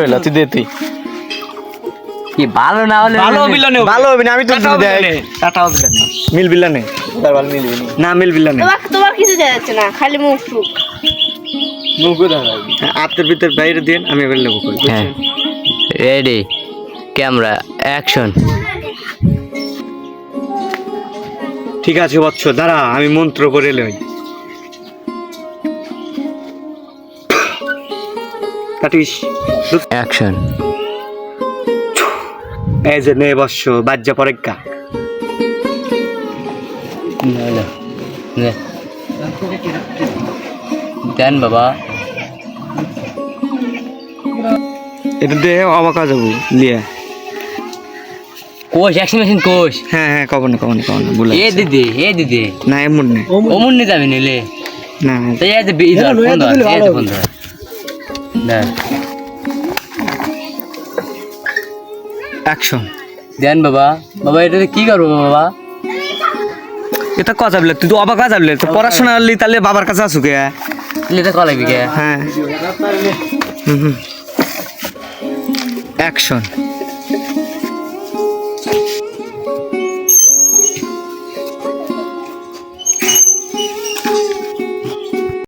লাতি দে তুই কি ভালো না হলে ভালো অভিনয় ভালো হবে না আমি তো টাটা অভিনয় মিল বিল্লানে ভালো মিলবি না মিলবি না তোমার কিছু দেওয়া যাচ্ছে না, খালি মুখ টুক। মুখো দাও হাতের ভিতর বাইরে দেন আমি এবার নেবো করি হ্যাঁ রেডি ক্যামেরা অ্যাকশন ঠিক আছে বৎস দাঁড়া আমি মন্ত্র করে লই কাটিস অ্যাকশন এই যে নে বৎস বাজ্যা পরেগা দেন বাবা এটা দে অবাক হয়ে যাবো লিয়া কোষ অ্যাকশন মেশিন কোষ হ্যাঁ হ্যাঁ কব না বলে এ দিদি না এমন নেই অমন নিয়ে যাবি নিলে না তাই এই যে বিদার ফোন ধর দেন অ্যাকশন দেন বাবা বাবা এটা কি করবো বাবা এটা কথা বলে তুই তো অবাক হয়ে যাবলে তো পড়াশোনা করলি তাহলে বাবার কাছে আসুকে এটা কলাবি কে হ্যাঁ অ্যাকশন